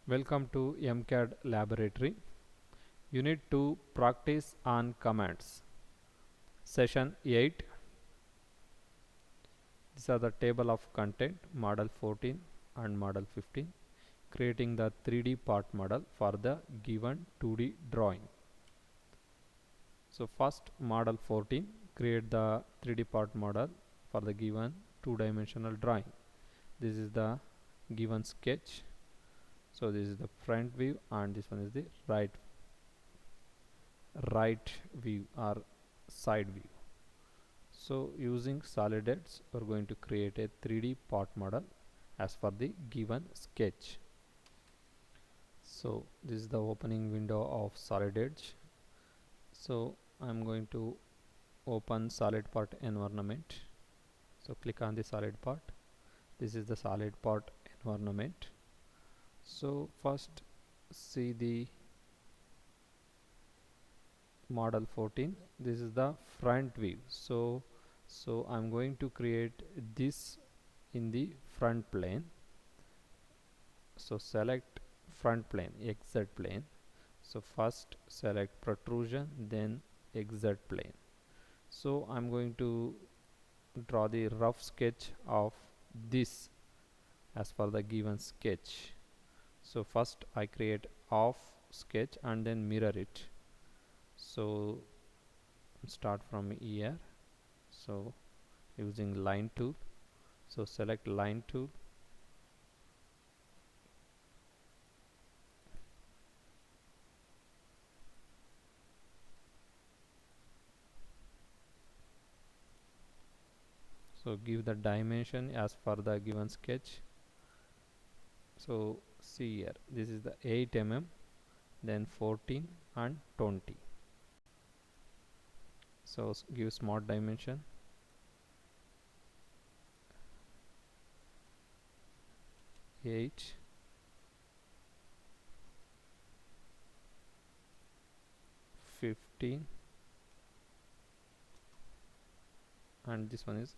Welcome to MCAD Laboratory. Unit 2 Practice on Commands. Session 8. These are the table of content, model 14 and model 15. Creating the 3D part model for the given 2D drawing. So first, model 14. Create the 3D part model for the given two-dimensional drawing. This is the given sketch. So this is the front view and this one is the right view or side view. So using SolidEdge we are going to create a 3D part model as per the given sketch. So this is the opening window of SolidEdge. So I'm going to open solid part environment. So click on the solid part. This is the solid part environment. So first see the model 14. This is the front view. So I'm going to create this in the front plane. So select front plane, XZ plane. So first select protrusion, then XZ plane. So I'm going to draw the rough sketch of this as per the given sketch. So first I create off sketch and then mirror it. So start from here. So using line tool, so select line tool, so give the dimension as per the given sketch. So see here, this is the 8 mm, then 14 and 20. So give smart dimension, 8, 15 and this one is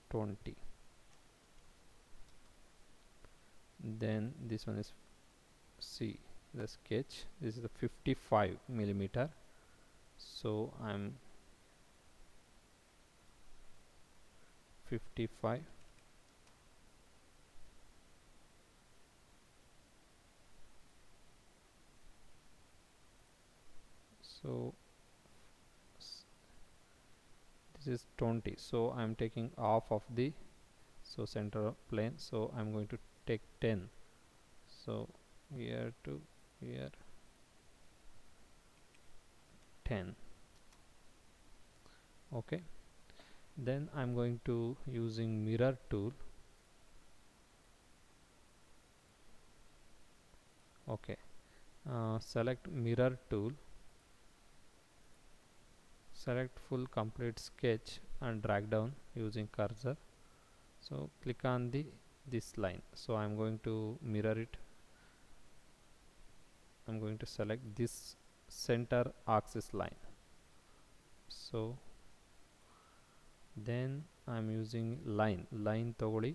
20. Then this one is see the sketch, this is the 55 millimeter. So I'm 55, so this is 20. So I'm taking off of the center plane, so I'm going to take 10. So here to here 10. Okay, then I'm going to using mirror tool. Okay, select mirror tool, select full complete sketch and drag down using cursor. So click on this line. So I'm going to mirror it. I'm going to select this center axis line. So then I'm using line ತಗೊಳ್ಳಿ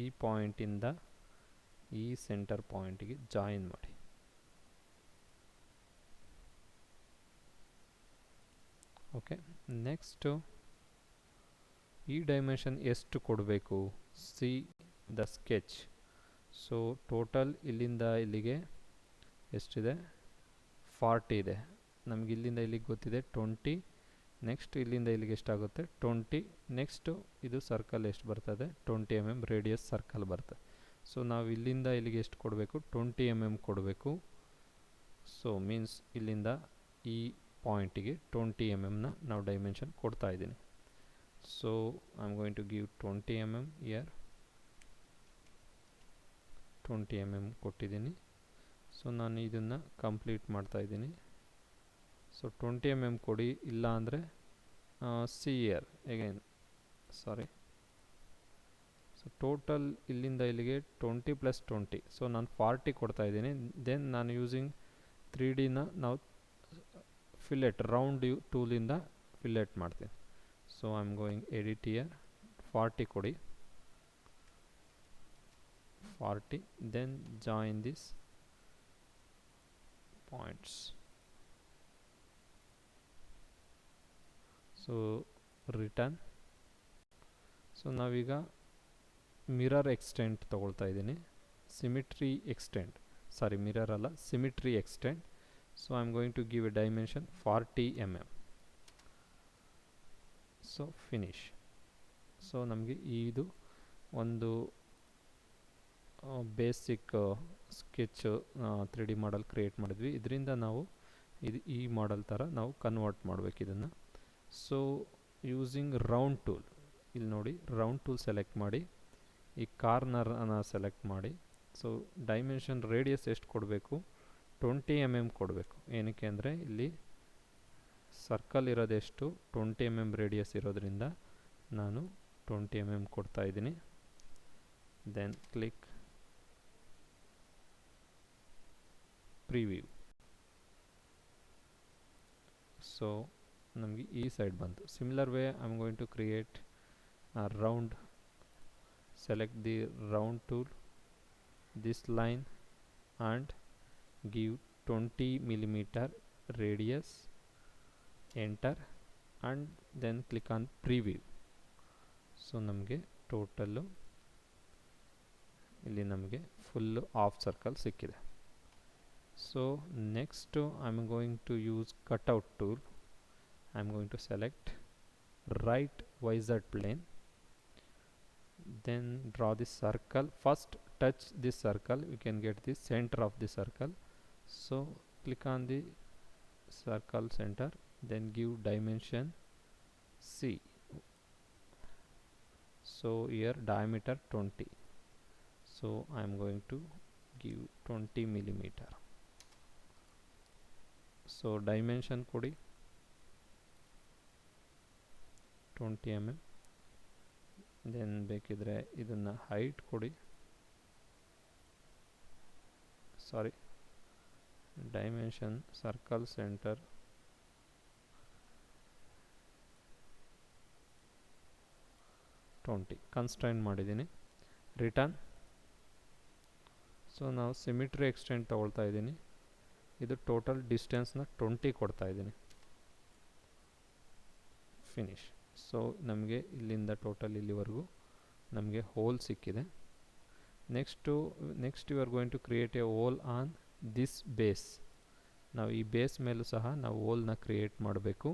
ಈ point ಇಂದ ಈ centre point ಗೆ join ಮಾಡಿ. Okay, next ಈ dimension ಎಷ್ಟು ಕೊಡಬೇಕು, C the sketch. So total ಇಲ್ಲಿಂದ ಇಲ್ಲಿಗೆ ಎಷ್ಟಿದೆ, 40 ಇದೆ. ನಮಗೆ ಇಲ್ಲಿಂದ ಇಲ್ಲಿಗೆ ಗೊತ್ತಿದೆ 20. ನೆಕ್ಸ್ಟ್ ಇಲ್ಲಿಂದ ಇಲ್ಲಿಗೆ ಎಷ್ಟಾಗುತ್ತೆ 20. ನೆಕ್ಸ್ಟ್ ಇದು ಸರ್ಕಲ್ ಎಷ್ಟು ಬರ್ತದೆ, 20 mm ರೇಡಿಯಸ್ ಸರ್ಕಲ್ ಬರ್ತದೆ. ಸೊ ನಾವು ಇಲ್ಲಿಂದ ಇಲ್ಲಿಗೆ ಎಷ್ಟು ಕೊಡಬೇಕು, 20 mm ಕೊಡಬೇಕು. ಸೊ ಮೀನ್ಸ್ ಇಲ್ಲಿಂದ ಈ ಪಾಯಿಂಟಿಗೆ 20 mm ನ ನಾವು ಡೈಮೆನ್ಷನ್ ಕೊಡ್ತಾ ಇದ್ದೀನಿ. So I am going to give 20 mm here, 20 mm ಕೊಟ್ಟಿದ್ದೀನಿ. ಸೊ ನಾನು ಇದನ್ನು ಕಂಪ್ಲೀಟ್ ಮಾಡ್ತಾ ಇದ್ದೀನಿ. ಸೊ 20 mm ಕೊಡಿ, ಇಲ್ಲ ಅಂದರೆ ಸಿ ಇಯರ್ ಅಗೈನ್ ಸಾರಿ. ಸೊ ಟೋಟಲ್ ಇಲ್ಲಿಂದ ಇಲ್ಲಿಗೆ 20 + 20. ಸೊ ನಾನು 40 ಕೊಡ್ತಾ ಇದ್ದೀನಿ. ದೆನ್ ನಾನು ಯೂಸಿಂಗ್ 3Dನ ನಾವು ಫಿಲೆಟ್ ರೌಂಡ್ ಟೂಲಿಂದ ಫಿಲೆಟ್ ಮಾಡ್ತೀನಿ. So I am going edit here, 40 ಕೊಡಿ, 40. Then join this points. So return. So ನಾವೀಗ ಮಿರರ್ ಎಕ್ಸ್ಟೆಂಟ್ ತಗೊಳ್ತಾ ಇದ್ದೀನಿ, ಸಿಮಿಟ್ರಿ ಎಕ್ಸ್ಟೆಂಟ್, ಸಾರಿ ಮಿರರ್ ಅಲ್ಲ, symmetry extent. So I am going to give a dimension 40 mm. So finish. So ನಮಗೆ ಇದು ಒಂದು basic sketch 3D ಮಾಡಲ್ create ಮಾಡಿದ್ವಿ. ಇದರಿಂದ ನಾವು ಈ ಮಾಡಲ್ ಥರ ನಾವು ಕನ್ವರ್ಟ್ ಮಾಡಬೇಕು ಇದನ್ನು. ಸೊ ಯೂಸಿಂಗ್ ರೌಂಡ್ ಟೂಲ್, ಇಲ್ಲಿ ನೋಡಿ ರೌಂಡ್ ಟೂಲ್ ಸೆಲೆಕ್ಟ್ ಮಾಡಿ, ಈ ಕಾರ್ನರನ್ನು ಸೆಲೆಕ್ಟ್ ಮಾಡಿ. ಸೊ ಡೈಮೆನ್ಷನ್ ರೇಡಿಯಸ್ ಎಷ್ಟು ಕೊಡಬೇಕು, 20 mm ಕೊಡಬೇಕು. ಏನಕ್ಕೆ ಅಂದರೆ ಇಲ್ಲಿ ಸರ್ಕಲ್ ಇರೋದೆಷ್ಟು 20 mm ರೇಡಿಯಸ್ ಇರೋದ್ರಿಂದ ನಾನು 20 mm ಕೊಡ್ತಾ ಇದ್ದೀನಿ. Then click preview. ಸೊ ನಮಗೆ ಈ ಸೈಡ್ ಬಂತು. Similar way I am going to create a round. Select the round tool, this line, and give 20 millimeter radius, enter, and then click on preview. So ನಮಗೆ total ಇಲ್ಲಿ ನಮಗೆ full of circle ಸಿಕ್ಕಿದೆ. So next I am going to use cutout tool. I am going to select right YZ plane, then draw this circle. First touch this circle, you can get the center of the circle. So click on the circle center, then give dimension C. So here diameter 20, so I am going to give 20 millimeter. So dimension kodi 20 mm. Then ಬೇಕಿದ್ರೆ ಇದನ್ನು height ಕೊಡಿ, ಸಾರಿ dimension circle centre 20 constrain ಮಾಡಿದ್ದೀನಿ. Return. So ನಾವು symmetry extent ತಗೊಳ್ತಾ ಇದ್ದೀನಿ. ಇದು total ಡಿಸ್ಟೆನ್ಸ್ನ 20 ಕೊಡ್ತಾ ಇದ್ದೀನಿ. ಫಿನಿಶ್. ಸೊ ನಮಗೆ ಇಲ್ಲಿಂದ ಟೋಟಲ್ ಇಲ್ಲಿವರೆಗೂ ನಮಗೆ ಹೋಲ್ ಸಿಕ್ಕಿದೆ. Next you are going to create a hole on this base. ನಾವು ಈ ಬೇಸ್ ಮೇಲೂ ಸಹ ನಾವು ಹೋಲ್ನ ಕ್ರಿಯೇಟ್ ಮಾಡಬೇಕು,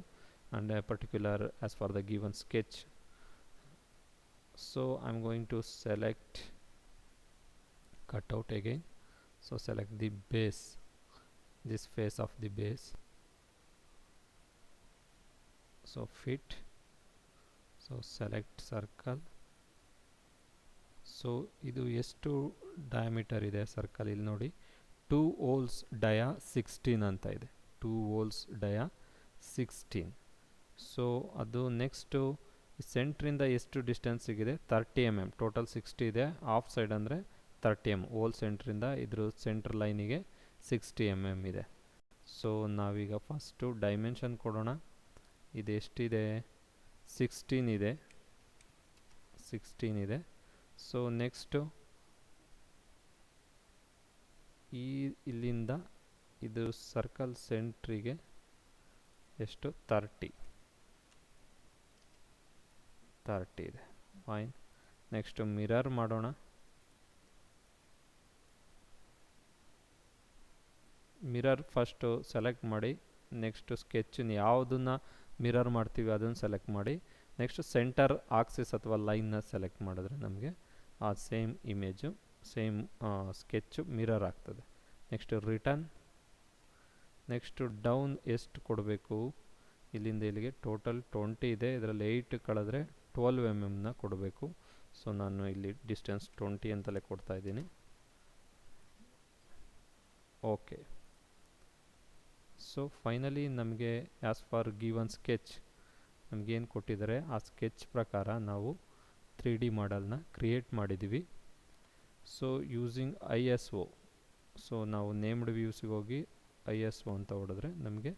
and a particular as for the given sketch. So I am going to select cutout again. So select the base, this face of the base. So fit. So select circle. So ಇದು ಎಷ್ಟು diameter ಇದೆ circle ಇಲ್ಲಿ ನೋಡಿ, 2 holes dia 16 ಅಂತ ಇದೆ. 2 holes dia 16. So ಅದು next ಸೆಂಟ್ರಿಂದ ಎಷ್ಟು distance ಸಿಗಿದೆ, 30 mm. Total 60 ಇದೆ, ಆಫ್ ಸೈಡ್ ಅಂದರೆ 30 mm. ಹೋಲ್ ಸೆಂಟ್ರಿಂದ ಇದ್ರ ಸೆಂಟ್ರ್ ಲೈನಿಗೆ 60 mm ಇದೆ. ಸೊ ನಾವೀಗ ಫಸ್ಟು ಡೈಮೆನ್ಷನ್ ಕೊಡೋಣ. ಇದು ಎಷ್ಟಿದೆ, 16 ಇದೆ, 16 ಇದೆ. ಸೊ ನೆಕ್ಸ್ಟು ಇಲ್ಲಿಂದ ಇದು ಸರ್ಕಲ್ ಸೆಂಟ್ರಿಗೆ ಎಷ್ಟು, 30 ಇದೆ. ಫೈನ್. ನೆಕ್ಸ್ಟು ಮಿರರ್ ಮಾಡೋಣ. ಮಿರರ್ ಫಸ್ಟು ಸೆಲೆಕ್ಟ್ ಮಾಡಿ, ನೆಕ್ಸ್ಟು ಸ್ಕೆಚ್ಚನ್ನು ಯಾವುದನ್ನು ಮಿರರ್ ಮಾಡ್ತೀವಿ ಅದನ್ನು ಸೆಲೆಕ್ಟ್ ಮಾಡಿ, ನೆಕ್ಸ್ಟ್ ಸೆಂಟರ್ ಆಕ್ಸಿಸ್ ಅಥವಾ ಲೈನ್ನ ಸೆಲೆಕ್ಟ್ ಮಾಡಿದ್ರೆ ನಮಗೆ ಆ same image, same sketch mirror ಆಗ್ತದೆ. Next return. ನೆಕ್ಸ್ಟು ಡೌನ್ ಎಷ್ಟು ಕೊಡಬೇಕು, ಇಲ್ಲಿಂದ ಇಲ್ಲಿಗೆ ಟೋಟಲ್ 20 ಇದೆ, ಇದರಲ್ಲಿ 8 ಕಳೆದ್ರೆ 12 mm ಕೊಡಬೇಕು. ಸೊ ನಾನು ಇಲ್ಲಿ ಡಿಸ್ಟೆನ್ಸ್ 20 ಅಂತಲೇ ಕೊಡ್ತಾ ಇದ್ದೀನಿ. ಓಕೆ. ಸೊ ಫೈನಲಿ ನಮಗೆ ಆ್ಯಸ್ ಫಾರ್ ಗಿವನ್ ಸ್ಕೆಚ್ ನಮಗೇನು ಕೊಟ್ಟಿದ್ದಾರೆ ಆ ಸ್ಕೆಚ್ ಪ್ರಕಾರ ನಾವು 3D ಮಾಡಲ್ನ ಕ್ರಿಯೇಟ್ ಮಾಡಿದ್ದೀವಿ. So using ISO. ಸೊ ನಾವು ನೇಮ್ಡ್ ವ್ಯೂಸಿಗೆ ಹೋಗಿ ISO ಅಂತ ಹೊಡೆದ್ರೆ ನಮಗೆ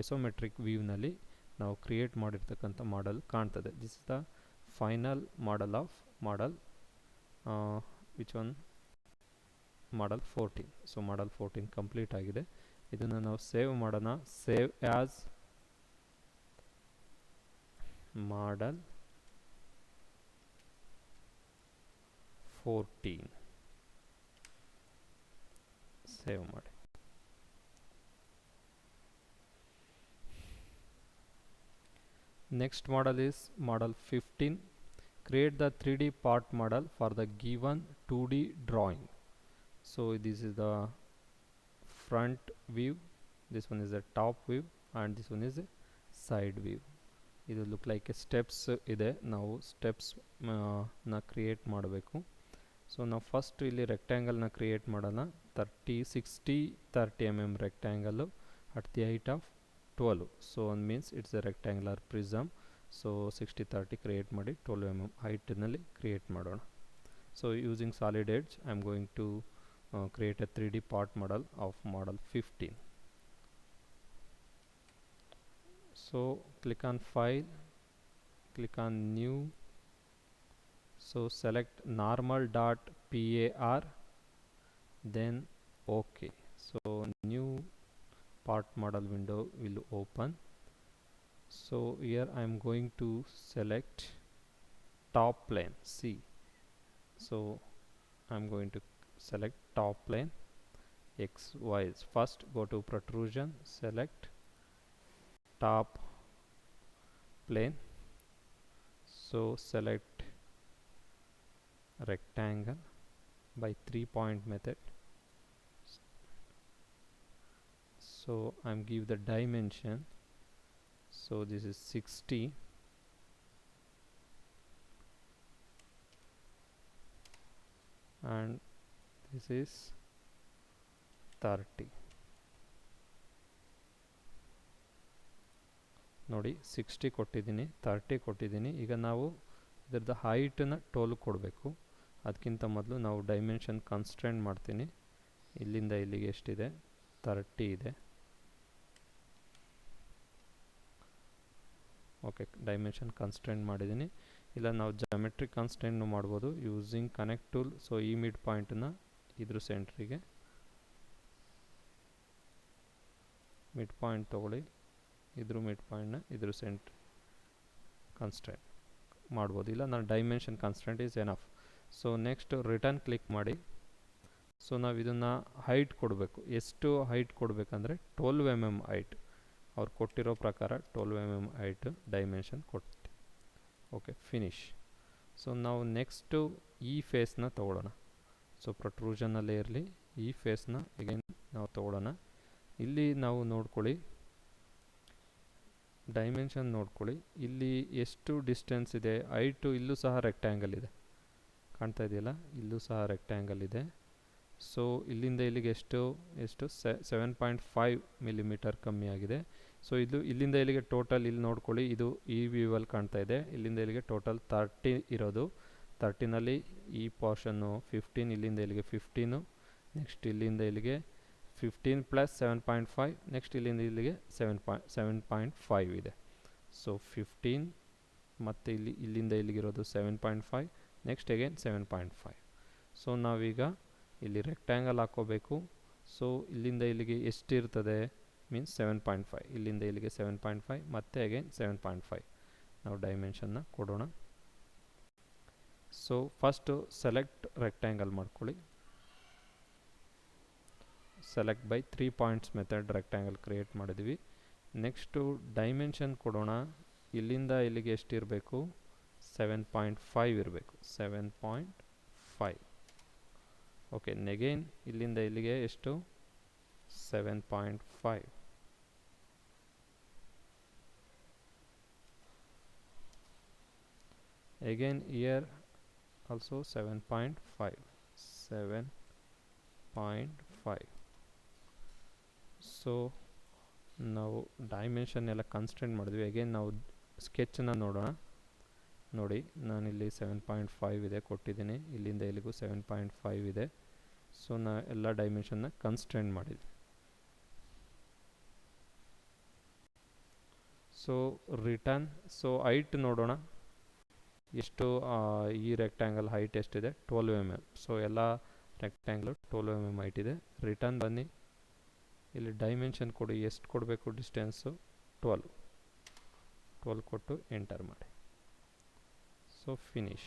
ಐಸೋಮೆಟ್ರಿಕ್ ವ್ಯೂನಲ್ಲಿ ನಾವು ಕ್ರಿಯೇಟ್ ಮಾಡಿರ್ತಕ್ಕಂಥ ಮಾಡಲ್ ಕಾಣ್ತದೆ. This is the final model of model which one, model 14. So model 14 complete ಆಗಿದೆ. ಇದನ್ನು ನಾವು ಸೇವ್ ಮಾಡೋಣ. ಸೇವ್ ಆ್ಯಸ್ ಮಾಡಲ್ 14 ಸೇವ್ ಮಾಡಿ. Next model is model 15. Create the 3D part model for the given 2D drawing. So this is the front view, this one is the top view, and this one is a side view. ಇದು look like steps ಇದೆ. ನಾವು steps ನ create ಮಾಡಬೇಕು. So ನಾವು first ಇಲ್ಲಿ ರೆಕ್ಟ್ಯಾಂಗಲ್ನ create ಮಾಡೋಣ. 60-30 mm rectangle at the height of 12. So ಒಂದು means it's a rectangular prism. So 60-30 create ಮಾಡಿ 12 mm ಹೈಟ್ನಲ್ಲಿ ಕ್ರಿಯೇಟ್ ಮಾಡೋಣ. So using solid edge I am going to create a 3D part model of model 15. So click on file, click on new. So select normal.par, then OK. So new part model window will open. So here I am going to select top plane C. So I am going to select top plane X, Y. First go to protrusion, select top plane. So select rectangle by 3-point method. So I'm give the dimension. So this is 60 and this is 30. ನೋಡಿ 60 ಕೊಟ್ಟಿದ್ದೀನಿ, 30 ಕೊಟ್ಟಿದ್ದೀನಿ. ಈಗ ನಾವು ಇದರದ್ದು ಹೈಟನ್ನು 12 ಕೊಡಬೇಕು. ಅದಕ್ಕಿಂತ ಮೊದಲು ನಾವು ಡೈಮೆನ್ಷನ್ ಕನ್ಸ್ಟ್ರೆಂಟ್ ಮಾಡ್ತೀನಿ. ಇಲ್ಲಿಂದ ಇಲ್ಲಿಗೆ ಎಷ್ಟಿದೆ? 30 ಇದೆ. ಓಕೆ, ಡೈಮೆನ್ಷನ್ ಕನ್ಸ್ಟ್ರೆಂಟ್ ಮಾಡಿದ್ದೀನಿ. ಇಲ್ಲ ನಾವು ಜಾಮೆಟ್ರಿ ಕನ್ಸ್ಟ್ರೆಂಟ್ನು ಮಾಡ್ಬೋದು ಯೂಸಿಂಗ್ ಕನೆಕ್ಟ್ ಟೂಲ್. ಸೊ ಈ ಮಿಡ್ ಪಾಯಿಂಟನ್ನು ಇದ್ರ ಸೆಂಟ್ರಿಗೆ ಮಿಡ್ ಪಾಯಿಂಟ್ ತೊಗೊಳ್ಳಿ, ಇದ್ರ ಮಿಡ್ ಪಾಯಿಂಟ್ನ ಇದ್ರ ಸೆಂಟ್ರ್ ಕನ್ಸ್ಟ್ರೆಂಟ್ ಮಾಡ್ಬೋದು. ಇಲ್ಲ ನಾನು dimension constraint is enough. So next return click ಮಾಡಿ. ಸೊ ನಾವು ಇದನ್ನು ಹೈಟ್ ಕೊಡಬೇಕು. ಎಷ್ಟು ಹೈಟ್ ಕೊಡಬೇಕಂದ್ರೆ 12 mm ಹೈಟ್. ಅವ್ರು ಕೊಟ್ಟಿರೋ ಪ್ರಕಾರ 12 mm ಹೈಟ್ ಡೈಮೆನ್ಷನ್ ಕೊಟ್ಟು. Okay, finish. ಸೊ ನಾವು ನೆಕ್ಸ್ಟು ಈ ಫೇಸ್ನ ತೊಗೊಳ್ಳೋಣ. ಸೊ ಪ್ರೊಟ್ರೂಷನಲ್ಲೇ ಇರಲಿ, ಈ ಫೇಸ್ನ ಅಗೇನ್ ನಾವು ತೊಗೊಳ್ಳೋಣ. ಇಲ್ಲಿ ನಾವು ನೋಡ್ಕೊಳ್ಳಿ, ಡೈಮೆನ್ಷನ್ ನೋಡ್ಕೊಳ್ಳಿ, ಇಲ್ಲಿ ಎಷ್ಟು ಡಿಸ್ಟೆನ್ಸ್ ಇದೆ. ಹೈಟು ಇಲ್ಲೂ ಸಹ ರೆಕ್ಟ್ಯಾಂಗಲ್ ಇದೆ, ಕಾಣ್ತಾ ಇದೆಯಲ್ಲ, ಇಲ್ಲೂ ಸಹ ರೆಕ್ಟ್ಯಾಂಗಲ್ ಇದೆ. ಸೊ ಇಲ್ಲಿಂದ ಇಲ್ಲಿಗೆ ಎಷ್ಟು 7.5 mm ಕಮ್ಮಿ ಆಗಿದೆ. ಸೊ ಇದು ಇಲ್ಲಿಂದ ಇಲ್ಲಿಗೆ ಟೋಟಲ್ ಇಲ್ಲಿ ನೋಡ್ಕೊಳ್ಳಿ, ಇದು ಈ ವ್ಯೂವಲ್ಲಿ ಕಾಣ್ತಾ ಇದೆ. ಇಲ್ಲಿಂದ ಇಲ್ಲಿಗೆ ಟೋಟಲ್ 30 ಇರೋದು. 30ನಲ್ಲಿ ಈ ಪೋರ್ಷನ್ನು 15, ಇಲ್ಲಿಂದ ಇಲ್ಲಿಗೆ 15, ನೆಕ್ಸ್ಟ್ ಇಲ್ಲಿಂದ ಇಲ್ಲಿಗೆ 15 + 7.5, ನೆಕ್ಸ್ಟ್ ಇಲ್ಲಿಂದ ಇಲ್ಲಿಗೆ 7.5 ಇದೆ. ಸೊ 15 ಮತ್ತು ಇಲ್ಲಿಂದ ಇಲ್ಲಿಗಿರೋದು 7.5, ನೆಕ್ಸ್ಟ್ ಅಗೇನ್ 7.5. ಸೊ ನಾವೀಗ ಇಲ್ಲಿ ರೆಕ್ಟ್ಯಾಂಗಲ್ ಹಾಕ್ಕೋಬೇಕು. ಸೊ ಇಲ್ಲಿಂದ ಇಲ್ಲಿಗೆ ಎಷ್ಟಿರ್ತದೆ ಮೀನ್ಸ್ 7.5, ಇಲ್ಲಿಂದ ಇಲ್ಲಿಗೆ 7.5 ಮತ್ತು ಅಗೇನ್ 7.5 ನಾವು ಡೈಮೆನ್ಷನ್ನ ಕೊಡೋಣ. ಸೊ ಫಸ್ಟು ಸೆಲೆಕ್ಟ್ ರೆಕ್ಟ್ಯಾಂಗಲ್ ಮಾಡ್ಕೊಳ್ಳಿ. Select by 3 points method rectangle create ಮಾಡಿದ್ವಿ. ನೆಕ್ಸ್ಟು ಡೈಮೆನ್ಷನ್ ಕೊಡೋಣ. ಇಲ್ಲಿಂದ ಇಲ್ಲಿಗೆ ಎಷ್ಟಿರಬೇಕು? 7.5 ಇರಬೇಕು. 7.5. ಓಕೆ, ನೆಗೇನ್ ಇಲ್ಲಿಂದ ಇಲ್ಲಿಗೆ ಎಷ್ಟು? 7.5. Again year also 7.5. 7.5. ಸೊ ನಾವು ಡೈಮೆನ್ಷನ್ ಎಲ್ಲ ಕನ್ಸ್ಟೆಂಟ್ ಮಾಡಿದ್ವಿ. ಅಗೇನ್ ನಾವು ಸ್ಕೆಚನ್ನ ನೋಡೋಣ. ನೋಡಿ, ನಾನಿಲ್ಲಿ 7.5 ಇದೆ ಕೊಟ್ಟಿದ್ದೀನಿ, ಇಲ್ಲಿಂದ ಇಲ್ಲಿಗೂ 7.5 ಇದೆ. ಸೊ ನಾ ಎಲ್ಲ ಡೈಮೆನ್ಷನ್ನ ಕನ್ಸ್ಟೆಂಟ್ ಮಾಡಿದ್ವಿ. So return. ಸೊ ಹೈಟ್ ನೋಡೋಣ ಎಷ್ಟು. ಈ ರೆಕ್ಟ್ಯಾಂಗಲ್ ಹೈಟ್ ಎಷ್ಟಿದೆ? 12 mm. ಸೊ ಎಲ್ಲ ರೆಕ್ಟ್ಯಾಂಗಲ್ 12 mm ಹೈಟ್ ಇದೆ. ರಿಟರ್ನ್ ಬನ್ನಿ. ಇಲ್ಲಿ ಡೈಮೆನ್ಷನ್ ಕೊಡಿ, ಎಷ್ಟು ಕೊಡಬೇಕು ಡಿಸ್ಟೆನ್ಸು 12 ಕೊಟ್ಟು ಎಂಟರ್ ಮಾಡಿ. So finish.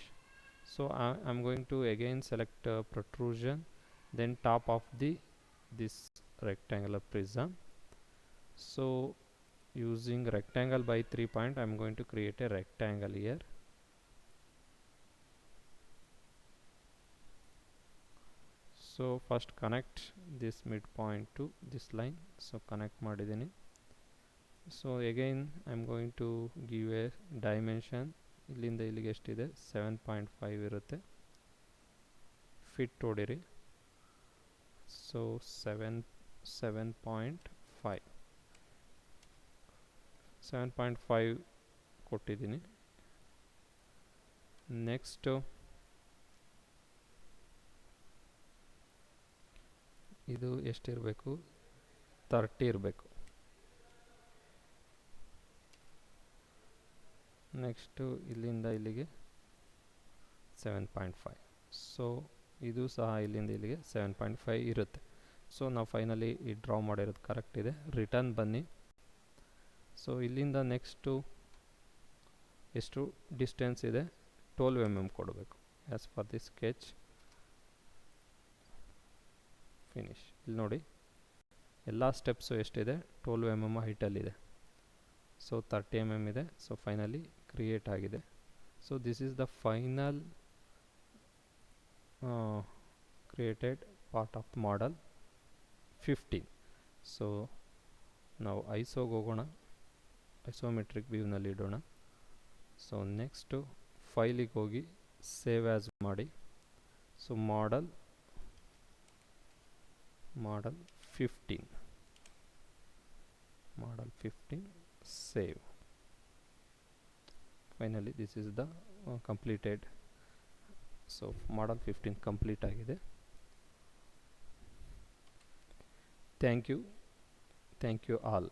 So I'm going to again select protrusion, then top of this rectangular prism. So using rectangle by 3 point, I'm going to create a rectangle here. So first connect this midpoint to this line. So connect ಮಾಡಿದ್ದೀನಿ. So again I'm going to give a dimension. ಇಲ್ಲಿಂದ ಇಲ್ಲಿಗೆ ಎಷ್ಟಿದೆ 7.5 ಇರುತ್ತೆ. Fit ಹೊಡಿರಿ. So 7.5 ಕೊಟ್ಟಿದ್ದೀನಿ. Next ಇದು ಎಷ್ಟಿರಬೇಕು, 30 ಇರಬೇಕು. Next ಇಲ್ಲಿಂದ ಇಲ್ಲಿಗೆ 7.5. ಸೊ ಇದು ಸಹ ಇಲ್ಲಿಂದ ಇಲ್ಲಿಗೆ 7.5 ಇರುತ್ತೆ. ಸೊ ನಾವು ಫೈನಲಿ ಈ ಡ್ರಾ ಮಾಡಿರೋದು ಕರೆಕ್ಟ್ ಇದೆ. ರಿಟರ್ನ್ ಬನ್ನಿ. ಸೊ ಇಲ್ಲಿಂದ ನೆಕ್ಸ್ಟು ಎಷ್ಟು ಡಿಸ್ಟೆನ್ಸ್ ಇದೆ, 12 mm ಕೊಡಬೇಕು as for the sketch. Finish. ಇಲ್ಲಿ ನೋಡಿ ಎಲ್ಲ ಸ್ಟೆಪ್ಸು ಎಷ್ಟಿದೆ, 12 mm ಹೈಟಲ್ಲಿದೆ. ಸೊ 30 mm ಇದೆ. ಸೊ ಫೈನಲಿ ಕ್ರಿಯೇಟ್ ಆಗಿದೆ. So this is the final created part of model 15. So ನಾವು ಐಸೋಗೆ ಹೋಗೋಣ, ಐಸೋಮೆಟ್ರಿಕ್ ವ್ಯೂನಲ್ಲಿ ಇಡೋಣ. ಸೊ ನೆಕ್ಸ್ಟು ಫೈಲಿಗೆ ಹೋಗಿ ಸೇವ್ ಆ್ಯಸ್ ಮಾಡಿ. So model 15 save. Finally this is the completed. So model 15 complete ಆಗಿದೆ. Thank you all.